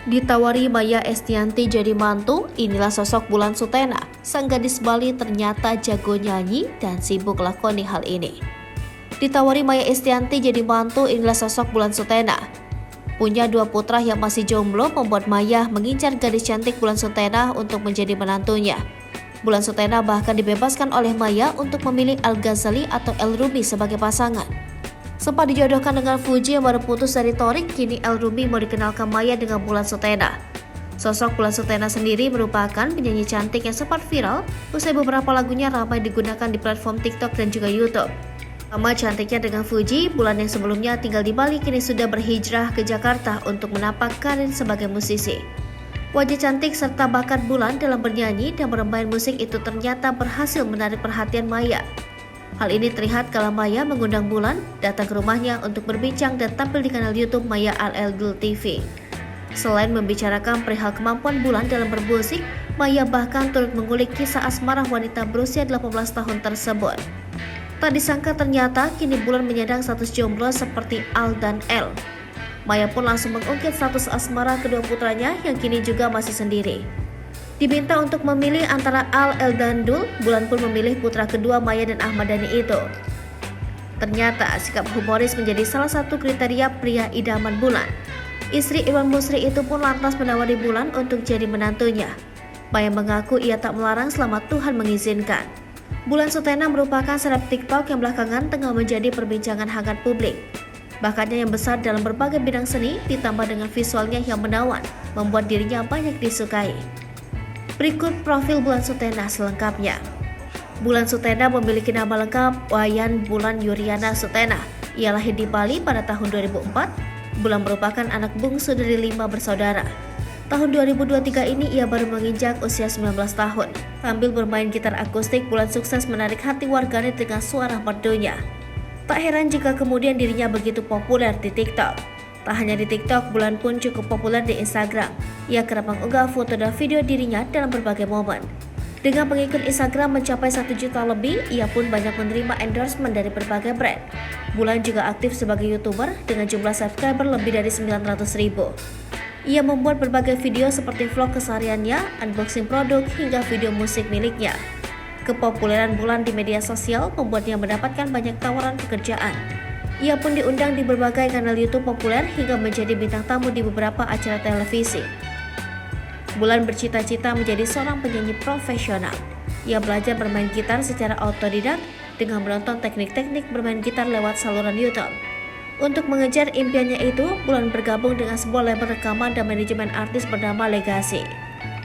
Ditawari Maya Estianty jadi mantu, inilah sosok Bulan Sutena. Sang gadis Bali ternyata jago nyanyi dan sibuk lakoni hal ini. Ditawari Maya Estianty jadi mantu, inilah sosok Bulan Sutena. Punya dua putra yang masih jomblo membuat Maya mengincar gadis cantik Bulan Sutena untuk menjadi menantunya. Bulan Sutena bahkan dibebaskan oleh Maya untuk memilih Al Ghazali atau El Rumi sebagai pasangan. Sempat dijodohkan dengan Fuji yang baru putus dari Torik, kini El Rumi mau dikenalkan Maya dengan Bulan Sutena. Sosok Bulan Sutena sendiri merupakan penyanyi cantik yang sempat viral usai beberapa lagunya ramai digunakan di platform TikTok dan juga YouTube. Sama cantiknya dengan Fuji, Bulan yang sebelumnya tinggal di Bali kini sudah berhijrah ke Jakarta untuk menapak karir sebagai musisi. Wajah cantik serta bakat Bulan dalam bernyanyi dan bermain musik itu ternyata berhasil menarik perhatian Maya. Hal ini terlihat kala Maya mengundang Bulan datang ke rumahnya untuk berbincang dan tampil di kanal YouTube Maya Al-Eldul TV. Selain membicarakan perihal kemampuan Bulan dalam bermusik, Maya bahkan turut mengulik kisah asmara wanita berusia 18 tahun tersebut. Tak disangka ternyata kini Bulan menyandang status jomblo seperti Al dan El. Maya pun langsung mengungkit status asmara kedua putranya yang kini juga masih sendiri. Diminta untuk memilih antara Al dan Dul, Bulan pun memilih putra kedua Maya dan Ahmad Dhani itu. Ternyata sikap humoris menjadi salah satu kriteria pria idaman Bulan. Istri Irwan Musri itu pun lantas menawari Bulan untuk jadi menantunya. Maya mengaku ia tak melarang selama Tuhan mengizinkan. Bulan Sutena merupakan seleb TikTok yang belakangan tengah menjadi perbincangan hangat publik. Bakatnya yang besar dalam berbagai bidang seni ditambah dengan visualnya yang menawan, membuat dirinya banyak disukai. Berikut profil Bulan Sutena selengkapnya. Bulan Sutena memiliki nama lengkap Wayan Bulan Yuryana Sutena. Ia lahir di Bali pada tahun 2004. Bulan merupakan anak bungsu dari 5 bersaudara. Tahun 2023 ini ia baru menginjak usia 19 tahun. Sambil bermain gitar akustik, Bulan sukses menarik hati warganet dengan suara merdunya. Tak heran jika kemudian dirinya begitu populer di TikTok. Tak hanya di TikTok, Bulan pun cukup populer di Instagram. Ia kerap mengunggah foto dan video dirinya dalam berbagai momen. Dengan pengikut Instagram mencapai 1 juta lebih, ia pun banyak menerima endorsement dari berbagai brand. Bulan juga aktif sebagai YouTuber dengan jumlah subscriber lebih dari 900.000. Ia membuat berbagai video seperti vlog kesehariannya, unboxing produk, hingga video musik miliknya. Kepopuleran Bulan di media sosial membuatnya mendapatkan banyak tawaran pekerjaan. Ia pun diundang di berbagai kanal YouTube populer hingga menjadi bintang tamu di beberapa acara televisi. Bulan bercita-cita menjadi seorang penyanyi profesional. Ia belajar bermain gitar secara otodidak dengan menonton teknik-teknik bermain gitar lewat saluran YouTube. Untuk mengejar impiannya itu, Bulan bergabung dengan sebuah label rekaman dan manajemen artis bernama Legacy.